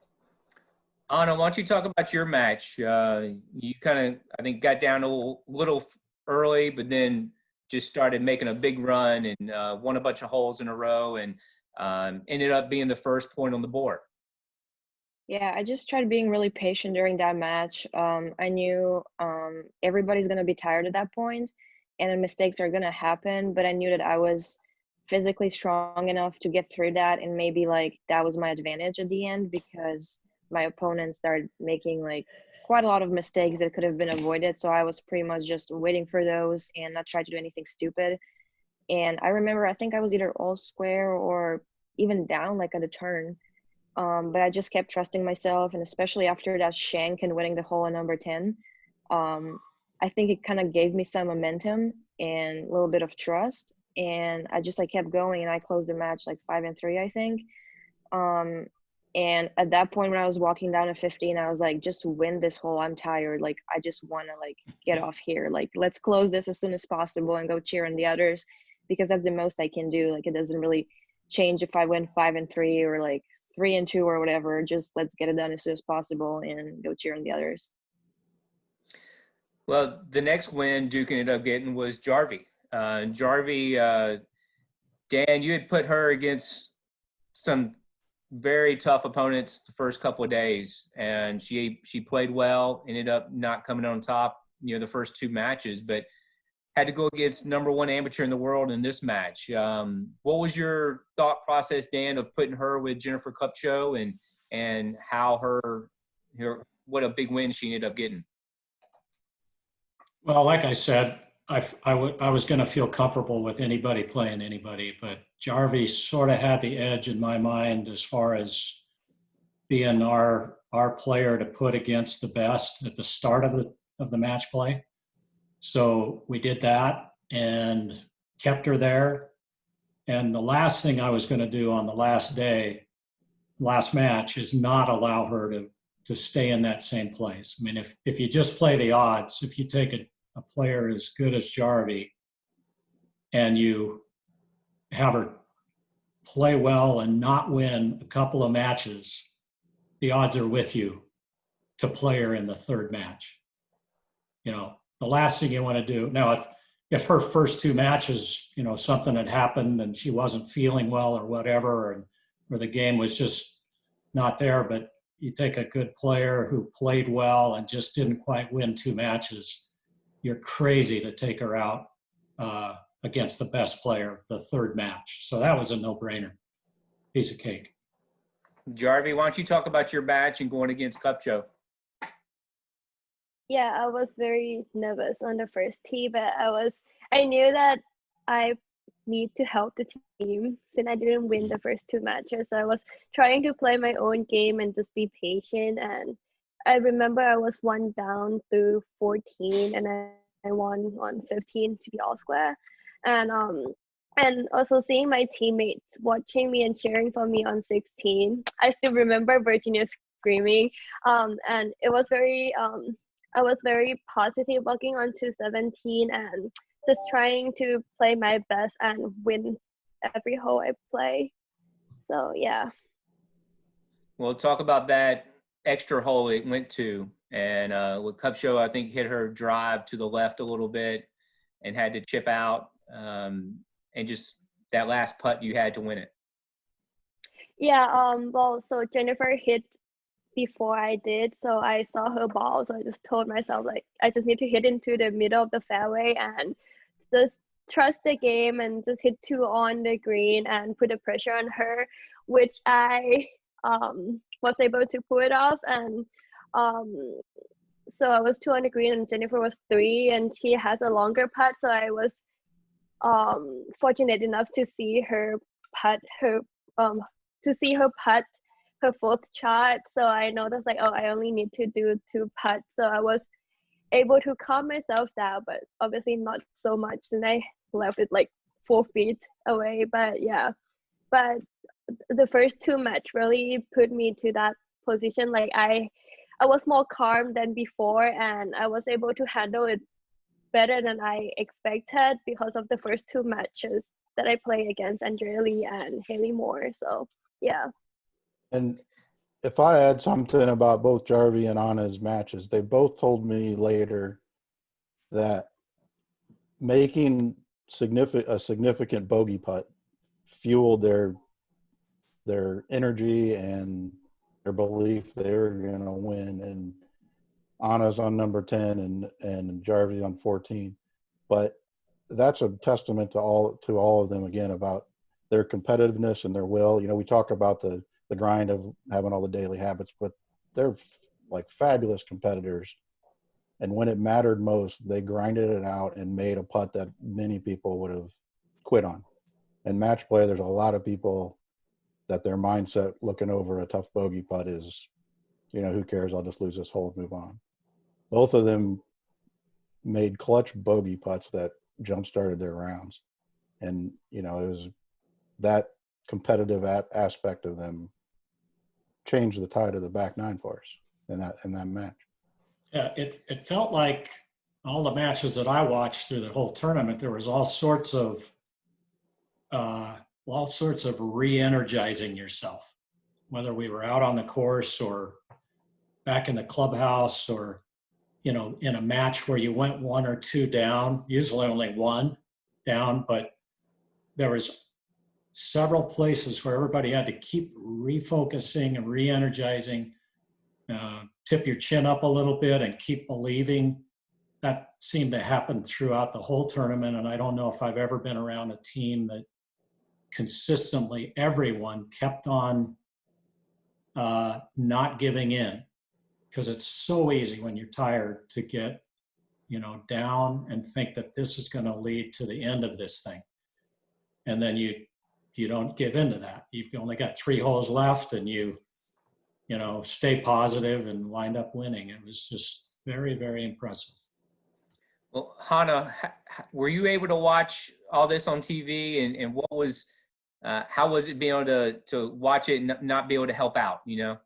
Anna, why don't you talk about your match? You kind of, I think, got down a little early, but then just started making a big run and won a bunch of holes in a row, and ended up being the first point on the board. Yeah, I just tried being really patient during that match. I knew everybody's going to be tired at that point, and mistakes are going to happen, but I knew that I was physically strong enough to get through that, and maybe that was my advantage at the end, because my opponent started making quite a lot of mistakes that could have been avoided. So I was pretty much just waiting for those and not try to do anything stupid. And I remember, I think I was either all square or even down at a turn. But I just kept trusting myself, and especially after that shank and winning the hole at number 10, I think it kind of gave me some momentum and a little bit of trust, and I just kept going, and I closed the match 5-3, I think. And at that point, when I was walking down to 15, I was just win this hole. I'm tired. I just want to get off here. Let's close this as soon as possible and go cheer on the others, because that's the most I can do. It doesn't really change if I win 5-3 or 3-2 or whatever. Just let's get it done as soon as possible and go cheer on the others. Well, the next win Duke ended up getting was Jarvie. Jarvie, Dan, you had put her against some very tough opponents the first couple of days, and she played well, ended up not coming on top, the first two matches, but had to go against number one amateur in the world in this match. What was your thought process, Dan, of putting her with Jennifer Kupcho, and how what a big win she ended up getting? Well, like I said, I was going to feel comfortable with anybody playing anybody, but Jarvie sort of had the edge in my mind as far as being our player to put against the best at the start of the match play. So we did that and kept her there. And the last thing I was going to do on the last match, is not allow her to stay in that same place. I mean, if you just play the odds, if you take a player as good as Jarvie and you have her play well and not win a couple of matches, the odds are with you to play her in the third match. The last thing you want to do now, if her first two matches, something had happened and she wasn't feeling well or whatever, or the game was just not there, but you take a good player who played well and just didn't quite win two matches, you're crazy to take her out against the best player the third match. So that was a no-brainer. Piece of cake. Jarvie, why don't you talk about your match and going against Kupcho? Yeah, I was very nervous on the first tee, but I I knew that I need to help the team since I didn't win the first two matches. So I was trying to play my own game and just be patient. And I remember I was one down through 14, and I won on 15 to be all square. And also seeing my teammates watching me and cheering for me on 16. I still remember Virginia screaming. And it was very I was very positive walking on to 17 and just trying to play my best and win every hole I play. So yeah. Well, talk about that extra hole it went to, and with Cup Show, I think hit her drive to the left a little bit and had to chip out, and just that last putt you had to win it. Yeah. Well, so Jennifer hit before I did, so I saw her ball, so I just told myself like I just need to hit into the middle of the fairway and just trust the game and just hit two on the green and put the pressure on her, which I was able to pull it off. And so I was two on the green and Jennifer was three, and she has a longer putt, so I was fortunate enough to see her putt her fourth shot. So I noticed like, oh, I only need to do two putts. So I was able to calm myself down, but obviously not so much. And I left it like 4 feet away. But yeah, but the first two match really put me to that position. Like I was more calm than before, and I was able to handle it better than I expected because of the first two matches that I played against Andrea Lee and Haley Moore. So yeah. And if I add something about both Jarvi and Anna's matches, they both told me later that making a significant bogey putt fueled their energy and their belief they were going to win. And Anna's on number 10 and Jarvi on 14. But that's a testament to all of them again about their competitiveness and their will. You know, we talk about the grind of having all the daily habits, but they're like fabulous competitors. And when it mattered most, they grinded it out and made a putt that many people would have quit on. And match play, there's a lot of people that their mindset looking over a tough bogey putt is, you know, who cares? I'll just lose this hole and move on. Both of them made clutch bogey putts that jump-started their rounds. And, you know, it was that competitive aspect of them changed the tide of the back nine for us in that match. Yeah, it felt like all the matches that I watched through the whole tournament, there was all sorts of re-energizing yourself, whether we were out on the course or back in the clubhouse or, you know, in a match where you went one or two down, usually only one down, but there was several places where everybody had to keep refocusing and re-energizing, tip your chin up a little bit and keep believing. That seemed to happen throughout the whole tournament. And I don't know if I've ever been around a team that consistently everyone kept on not giving in, because it's so easy when you're tired to get, you know, down and think that this is going to lead to the end of this thing. And then you don't give into that. You've only got 3 holes left, and you know, stay positive and wind up winning. It was just very, very impressive. Well, Hannah, were you able to watch all this on TV, and what was, how was it being able to watch it and not be able to help out, you know?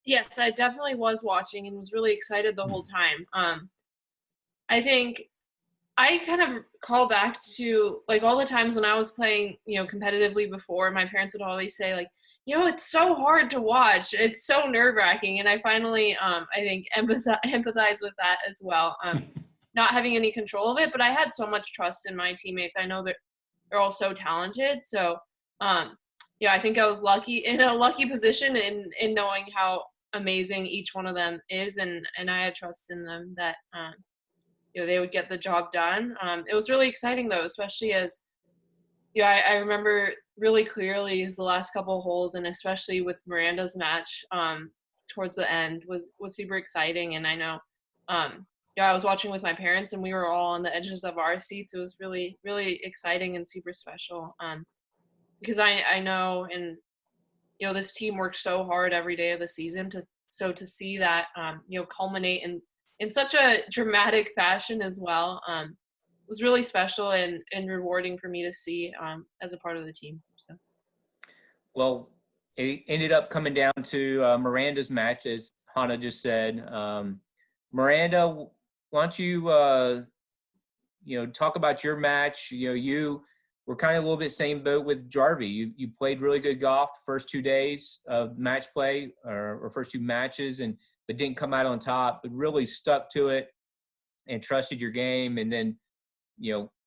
Yes, I definitely was watching and was really excited the whole time. I think I kind of call back to like all the times when I was playing, you know, competitively before. My parents would always say like, you know, it's so hard to watch. It's so nerve-wracking. And I finally, I think, empathize with that as well. Not having any control of it, but I had so much trust in my teammates. I know that they're all so talented. So, yeah, I think I was in a lucky position in knowing how amazing each one of them is. And I had trust in them that, you know, they would get the job done. It was really exciting though, especially as, you know, I remember really clearly the last couple of holes, and especially with Miranda's match towards the end was super exciting. And I know I was watching with my parents, and we were all on the edges of our seats. It was really, really exciting and super special. Because I know, and this team works so hard every day of the season to see that culminate in such a dramatic fashion as well. Was really special and rewarding for me to see as a part of the team. So. Well, it ended up coming down to Miranda's match, as Hannah just said. Miranda, why don't you talk about your match? You were kind of a little bit same boat with Jarvie. You played really good golf the first 2 days of match play or first 2 matches, but didn't come out on top, but really stuck to it and trusted your game, and then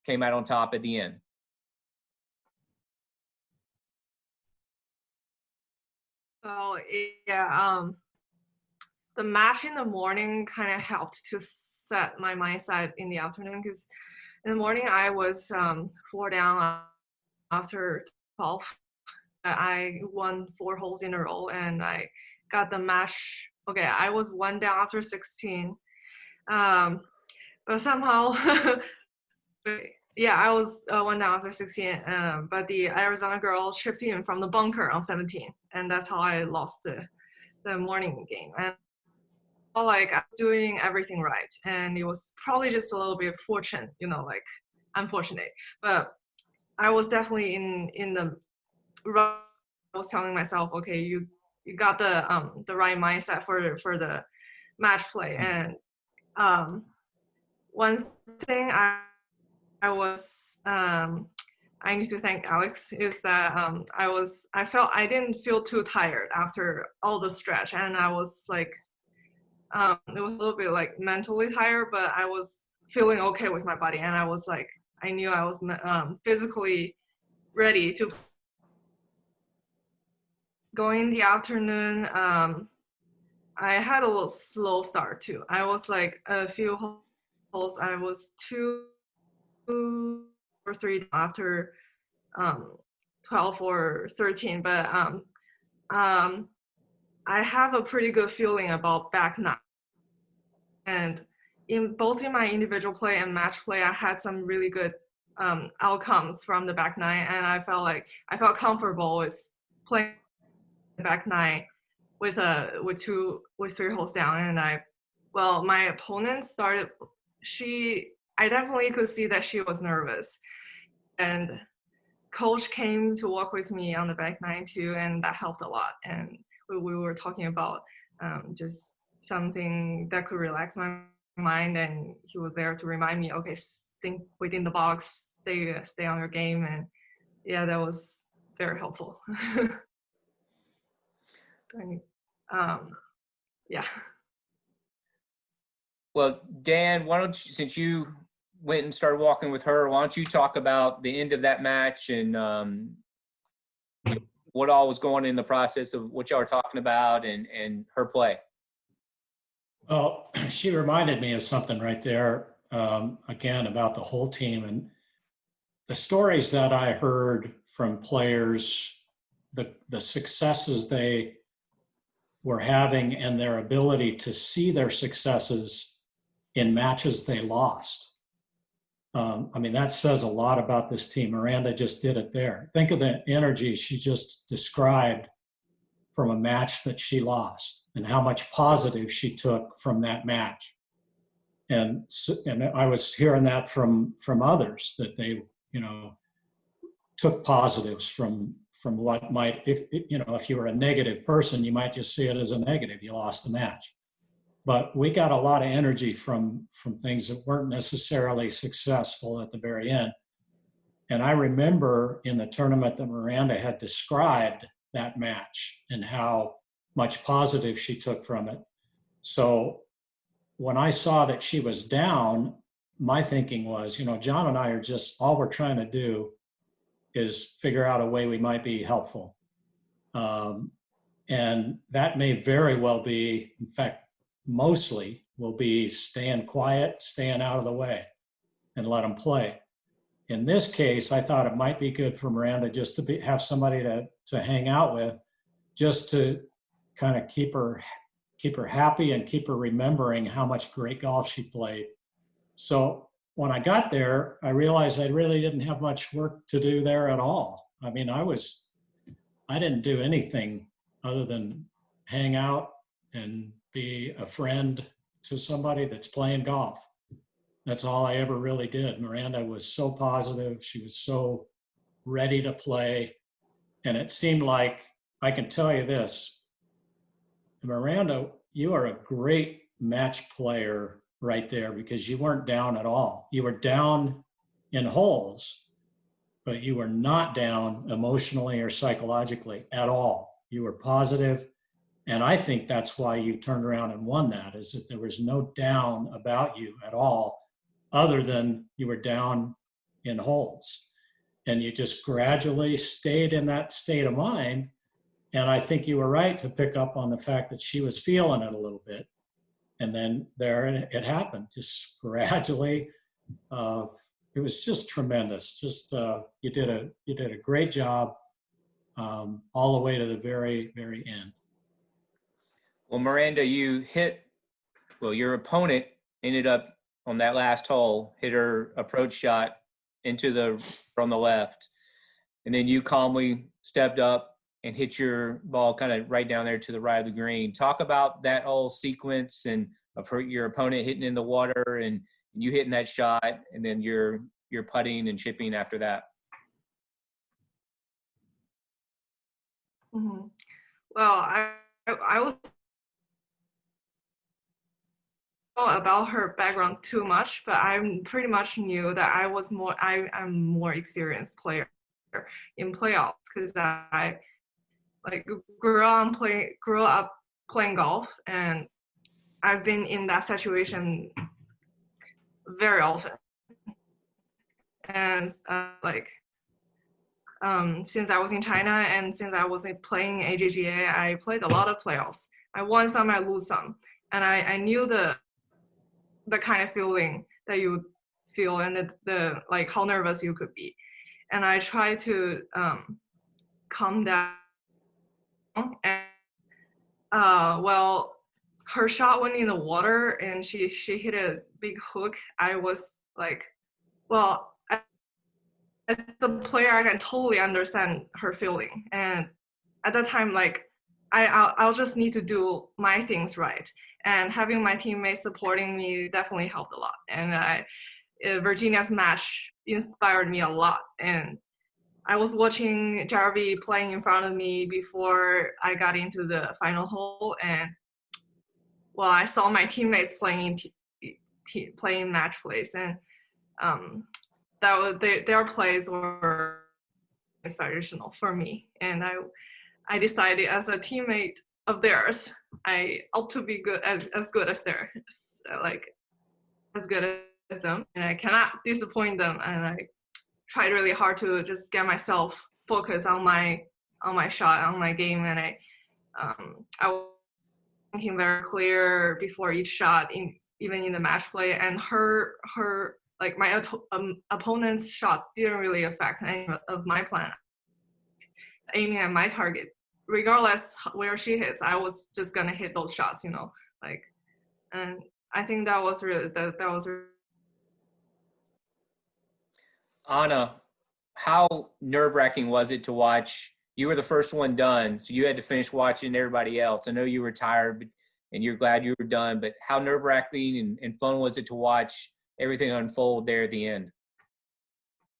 came out on top at the end. Oh yeah, the match in the morning kind of helped to set my mindset in the afternoon, because in the morning I was 4 down after 12. I won 4 holes in a row, and I got the match. Okay, I was 1 down after 16, but somehow, yeah, I was 1 down after 16. But the Arizona girl chipped in from the bunker on 17, and that's how I lost the morning game. And I felt like I was doing everything right, and it was probably just a little bit fortunate, like unfortunate. But I was definitely in the right. I was telling myself, okay, you got the right mindset for the match play. And one thing I was I need to thank Alex is that I felt I didn't feel too tired after all the stretch, and I was like it was a little bit like mentally tired, but I was feeling okay with my body, and I was like I knew I was physically ready to go in the afternoon. I had a little slow start too. I was like a few holes. I was 2 or 3 after 12 or 13, but I have a pretty good feeling about back 9. And in both in my individual play and match play, I had some really good outcomes from the back 9, and I felt comfortable with playing the back 9 with 3 holes down. And my opponent started. I definitely could see that she was nervous, and coach came to work with me on the back 9 too, and that helped a lot. And we were talking about just something that could relax my mind, and he was there to remind me, okay, think within the box, stay on your game. And yeah, that was very helpful. Yeah. Well, Dan, why don't you, since you went and started walking with her, why don't you talk about the end of that match and what all was going in the process of what y'all were talking about and her play? Well, she reminded me of something right there, again, about the whole team. And the stories that I heard from players, the successes they were having and their ability to see their successes in matches they lost. That says a lot about this team. Miranda just did it there. Think of the energy she just described from a match that she lost and how much positive she took from that match. And I was hearing that from others, that they, took positives from what might, if you were a negative person, you might just see it as a negative. You lost the match. But we got a lot of energy from things that weren't necessarily successful at the very end. And I remember in the tournament that Miranda had described that match and how much positive she took from it. So when I saw that she was down, my thinking was, John and I are just, all we're trying to do is figure out a way we might be helpful. And that may very well be, in fact, mostly will be staying quiet, staying out of the way, and let them play. In this case, I thought it might be good for Miranda just to have somebody to hang out with, just to kind of keep her keep her happy and keep her remembering how much great golf she played. So when I got there, I realized I really didn't have much work to do there at all. I mean, I didn't do anything other than hang out and be a friend to somebody that's playing golf. That's all I ever really did. Miranda was so positive. She was so ready to play. And it seemed like, I can tell you this, Miranda, you are a great match player right there because you weren't down at all. You were down in holes, but you were not down emotionally or psychologically at all. You were positive. And I think that's why you turned around and won that, is that there was no down about you at all, other than you were down in holes. And you just gradually stayed in that state of mind. And I think you were right to pick up on the fact that she was feeling it a little bit. And then there it happened, just gradually. It was just tremendous. Just you did a great job all the way to the very, very end. Well, Miranda, your opponent ended up on that last hole, hit her approach shot from the left. And then you calmly stepped up and hit your ball kind of right down there to the right of the green. Talk about that whole sequence and of your opponent hitting in the water and you hitting that shot, and then your putting and chipping after that. Mm-hmm. Well, I was about her background too much, but I pretty much knew that I'm more experienced player in playoffs because I grew up playing golf, and I've been in that situation very often. And since I was in China and since I was playing AJGA, I played a lot of playoffs. I won some, I lose some, and I knew the kind of feeling that you would feel and the like how nervous you could be. And I tried to calm down. And well, her shot went in the water and she hit a big hook. I was like, well, as a player, I can totally understand her feeling. And at that time, like, I'll just need to do my things right. And having my teammates supporting me definitely helped a lot. And Virginia's match inspired me a lot. And I was watching Jarvi playing in front of me before I got into the final hole. And well, I saw my teammates playing playing match plays, and that was their plays were inspirational for me. And I decided as a teammate of theirs, I ought to be good as good as theirs, like as good as them, and I cannot disappoint them. And I tried really hard to just get myself focused on my shot, on my game, and I was thinking very clear before each shot, even in the match play. And her like my opponent's shots didn't really affect any of my plan. Aiming at my target, regardless where she hits, I was just gonna hit those shots, like. And I think that was really that was. Anna, how nerve-wracking was it to watch? You were the first one done, so you had to finish watching everybody else. I know you were tired, and you're glad you were done, but how nerve-wracking and fun was it to watch everything unfold there at the end?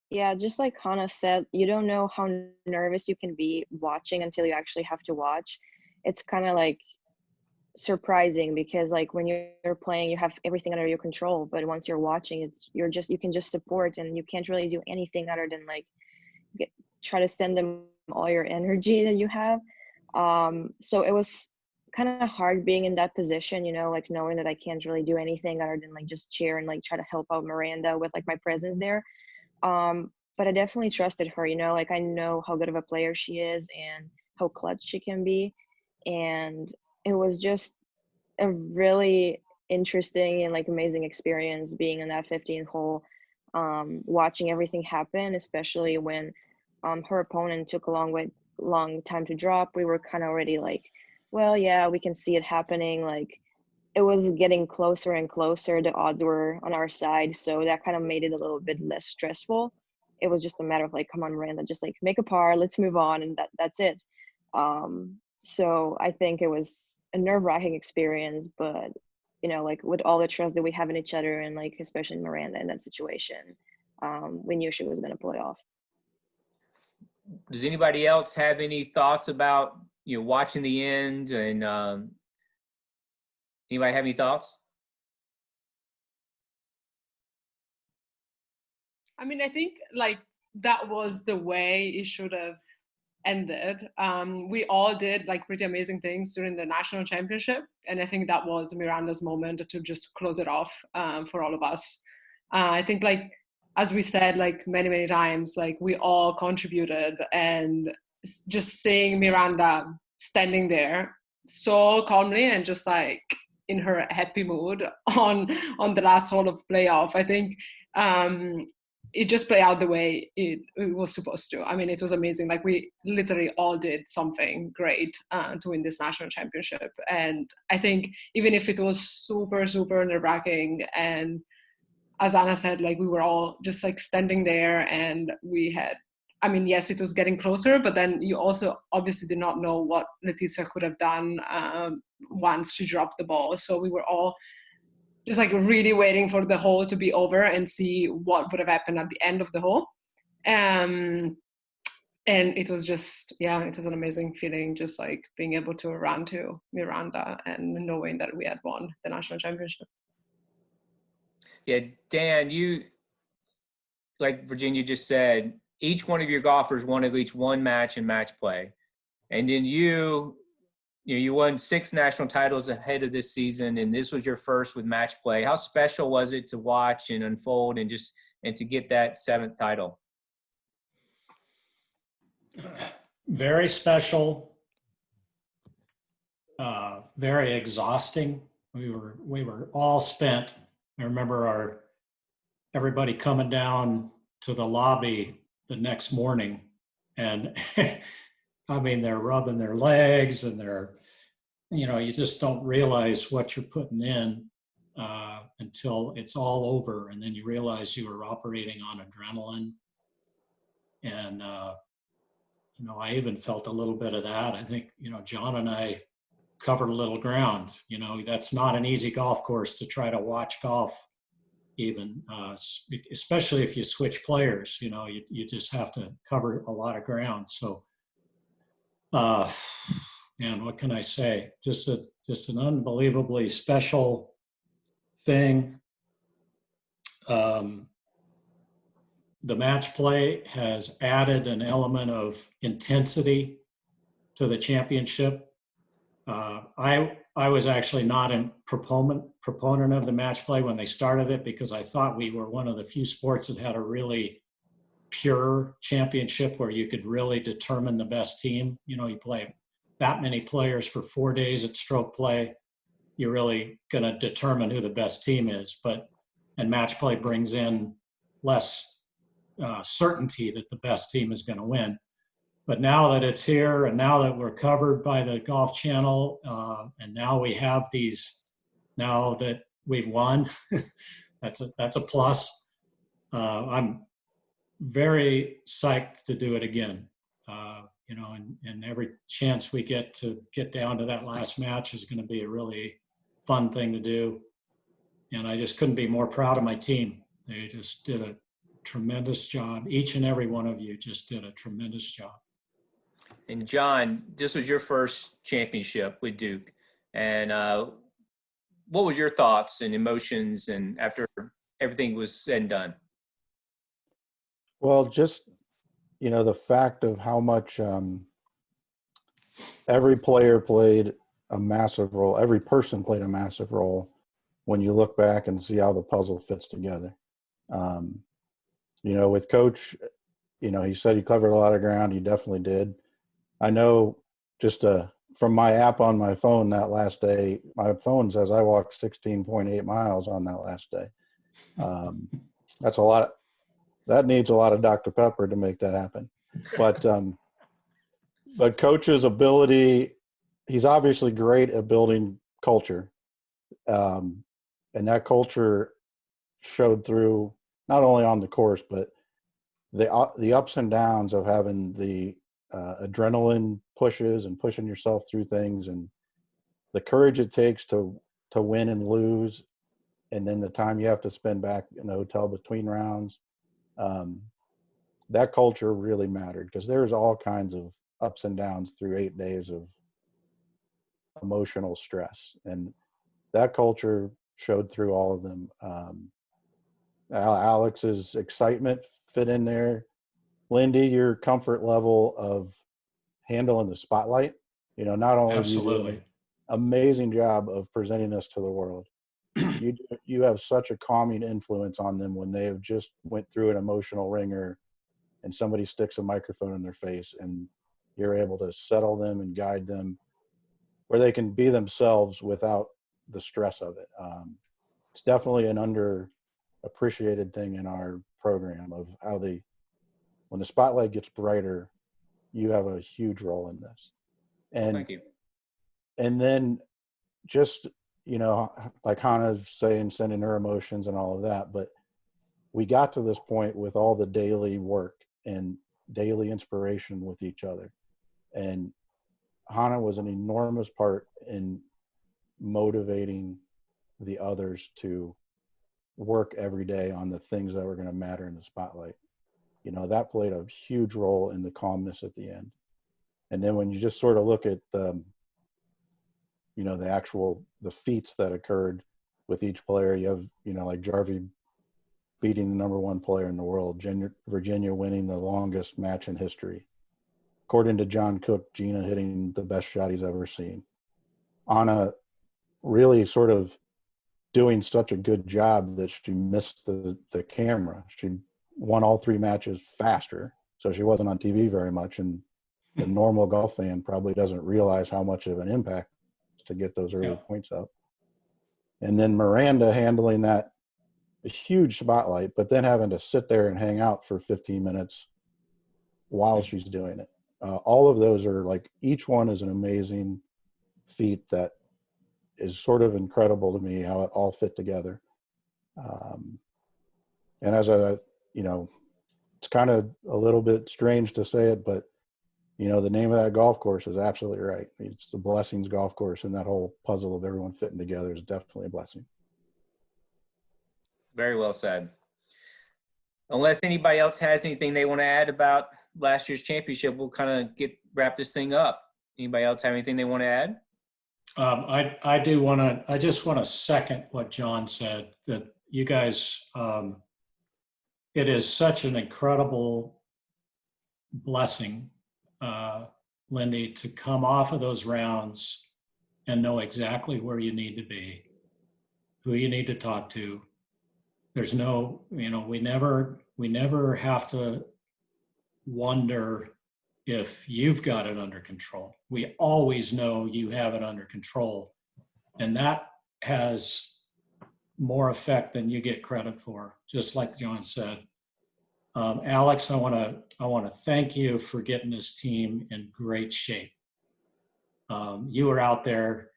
Yeah, just like Hannah said, you don't know how nervous you can be watching until you actually have to watch. It's kind of like surprising because like when you're playing, you have everything under your control, but once you're watching, you can just support, and you can't really do anything other than like try to send them all your energy that you have. So it was kind of hard being in that position, like knowing that I can't really do anything other than like just cheer and like try to help out Miranda with like my presence there. But I definitely trusted her, like I know how good of a player she is and how clutch she can be. And it was just a really interesting and like amazing experience being in that 15th hole, watching everything happen, especially when her opponent took a long time to drop. We were kind of already like Well, yeah, we can see it happening. Like it was getting closer and closer. The odds were on our side, so that kind of made it a little bit less stressful. It was just a matter of like, come on, Miranda, just like make a par, let's move on, and that's it. So I think it was a nerve-wracking experience, but like with all the trust that we have in each other, and like especially Miranda in that situation, we knew she was going to pull it off. Does anybody else have any thoughts about watching the end? And anybody have any thoughts? I mean, I think like that was the way it should have ended. We all did like pretty amazing things during the national championship, and I think that was Miranda's moment to just close it off for all of us. I think like as we said like many times, like we all contributed, and just seeing Miranda standing there so calmly and just like in her happy mood on the last hole of playoff, I think it just played out the way it was supposed to. I mean, it was amazing. Like we literally all did something great to win this national championship. And I think even if it was super nerve-wracking, and as Anna said, like we were all just like standing there, and we had, I mean, yes, it was getting closer, but then you also obviously did not know what Letizia could have done once she dropped the ball. So we were all just like really waiting for the hole to be over and see what would have happened at the end of the hole. And it was just, yeah, it was an amazing feeling, just like being able to run to Miranda and knowing that we had won the national championship. Yeah, Dan, you, like Virginia just said, each one of your golfers won at least one match in match play. And then you won 6 national titles ahead of this season, and this was your first with match play. How special was it to watch and unfold and to get that 7th title? Very special, very exhausting. We were all spent. I remember everybody coming down to the lobby the next morning, and I mean, they're rubbing their legs, and you just don't realize what you're putting in until it's all over. And then you realize you were operating on adrenaline. And, I even felt a little bit of that. I think, John and I covered a little ground. That's not an easy golf course to try to watch golf, even, especially if you switch players. You just have to cover a lot of ground. So, man, what can I say? Just an unbelievably special thing. The match play has added an element of intensity to the championship. I was actually not a proponent of the match play when they started it, because I thought we were one of the few sports that had a really pure championship where you could really determine the best team. You play that many players for 4 days at stroke play, you're really going to determine who the best team is. And match play brings in less certainty that the best team is going to win. But now that it's here, and now that we're covered by the Golf Channel, and now we have these, now that we've won, that's a plus. I'm very psyched to do it again. And every chance we get to get down to that last match is going to be a really fun thing to do. And I just couldn't be more proud of my team. They just did a tremendous job. Each and every one of you just did a tremendous job. And John, this was your first championship with Duke. And what was your thoughts and emotions and after everything was said and done? Well, just, the fact of how much every player played a massive role, every person played a massive role when you look back and see how the puzzle fits together. With Coach, he said he covered a lot of ground. He definitely did. I know just from my app on my phone that last day, my phone says I walked 16.8 miles on that last day. That's a lot. That needs a lot of Dr. Pepper to make that happen. But Coach's ability he's obviously great at building culture. And that culture showed through not only on the course, but the ups and downs of having the adrenaline pushes and pushing yourself through things, and the courage it takes to win and lose, and then the time you have to spend back in the hotel between rounds. That culture really mattered, because there's all kinds of ups and downs through 8 days of emotional stress, and that culture showed through all of them. Alex's excitement fit in there. Lindy, your comfort level of handling the spotlight, not only do you do Absolutely. an amazing job of presenting this to the world, you have such a calming influence on them when they have just went through an emotional ringer and somebody sticks a microphone in their face, and you're able to settle them and guide them where they can be themselves without the stress of it. It's definitely an underappreciated thing in our program of how when the spotlight gets brighter, you have a huge role in this. And Thank you. And then just, like Hannah's saying, sending her emotions and all of that, but we got to this point with all the daily work and daily inspiration with each other. And Hannah was an enormous part in motivating the others to work every day on the things that were going to matter in the spotlight. That played a huge role in the calmness at the end. And then when you just sort of look at the feats that occurred with each player, you have, like Jarvie beating the number one player in the world, Virginia winning the longest match in history. According to John Cook, Gina hitting the best shot he's ever seen. Anna really sort of doing such a good job that she missed the camera. She won all 3 matches faster, so she wasn't on TV very much, and the normal golf fan probably doesn't realize how much of an impact to get those early points up. And then Miranda handling that huge spotlight, but then having to sit there and hang out for 15 minutes while she's doing it. All of those are each one is an amazing feat that is sort of incredible to me how it all fit together. And as it's kind of a little bit strange to say it, but the name of that golf course is absolutely right. It's the Blessings golf course, and that whole puzzle of everyone fitting together is definitely a blessing. Very well said. Unless anybody else has anything they want to add about last year's championship, we'll kind of wrap this thing up. Anybody else have anything they want to add? I just want to second what John said, that you guys, it is such an incredible blessing, Lindy, to come off of those rounds and know exactly where you need to be, who you need to talk to. There's no, we never have to wonder if you've got it under control. We always know you have it under control. And that has more effect than you get credit for, just like John said. Alex, I want to thank you for getting this team in great shape. You were out there,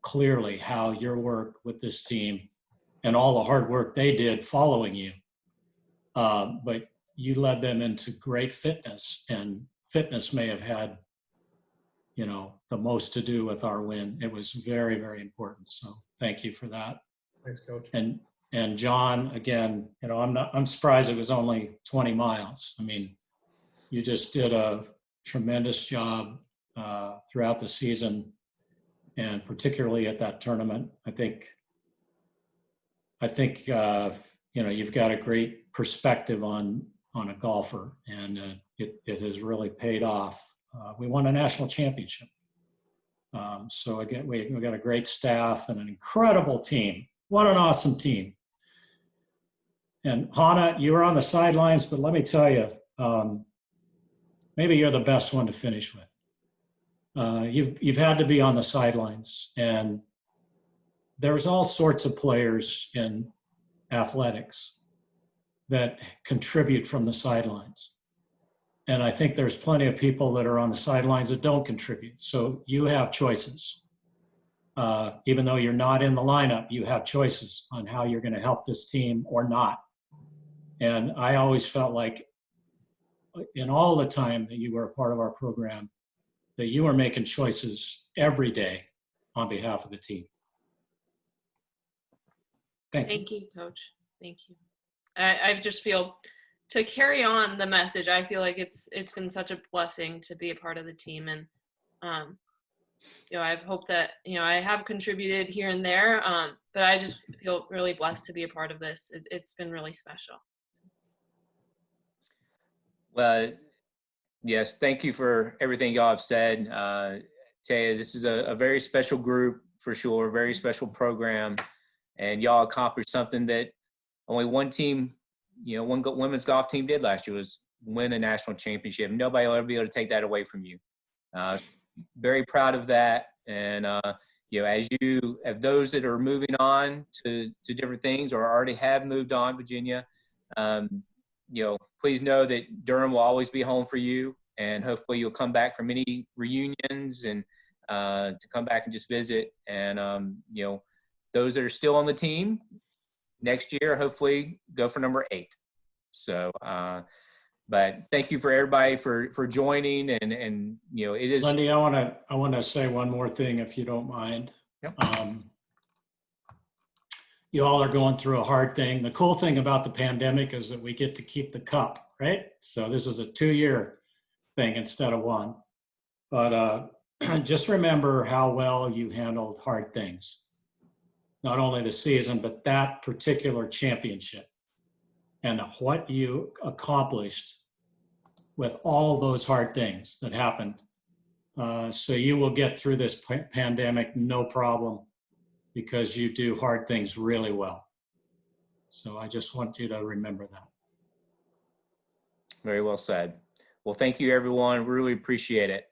clearly how your work with this team and all the hard work they did following you. But you led them into great fitness, and fitness may have had, the most to do with our win. It was very, very important. So thank you for that. Thanks, Coach. And John, again, I'm surprised it was only 20 miles. I mean, you just did a tremendous job throughout the season, and particularly at that tournament. I think you've got a great perspective on a golfer, and it has really paid off. We won a national championship. So again, we got a great staff and an incredible team. What an awesome team. And Hannah, you were on the sidelines, but let me tell you, maybe you're the best one to finish with. You've had to be on the sidelines, and there's all sorts of players in athletics that contribute from the sidelines. And I think there's plenty of people that are on the sidelines that don't contribute. So you have choices. Even though you're not in the lineup, you have choices on how you're going to help this team or not. And I always felt like in all the time that you were a part of our program, that you were making choices every day on behalf of the team. Thank you. Thank you, Coach. Thank you. I just feel, to carry on the message, I feel like it's been such a blessing to be a part of the team. And, I hope that, I have contributed here and there, but I just feel really blessed to be a part of this. It's been really special. Well, yes, thank you for everything y'all have said. Taya, this is a very special group for sure, very special program, and y'all accomplished something that only one team, one women's golf team did last year, was win a national championship. Nobody will ever be able to take that away from you. Very proud of that. And, as those that are moving on to different things or already have moved on, Virginia, please know that Durham will always be home for you. And hopefully you'll come back for many reunions and to come back and just visit. And, those that are still on the team next year, hopefully go for number 8. So, but thank you for everybody for joining, and it is. Lindy, I want to say one more thing, if you don't mind. Yep. You all are going through a hard thing. The cool thing about the pandemic is that we get to keep the cup, right? So this is a 2-year thing instead of 1. But just remember how well you handled hard things. Not only the season, but that particular championship, and what you accomplished with all those hard things that happened. So you will get through this pandemic no problem, because you do hard things really well. So I just want you to remember that. Very well said. Well, thank you, everyone. We really appreciate it.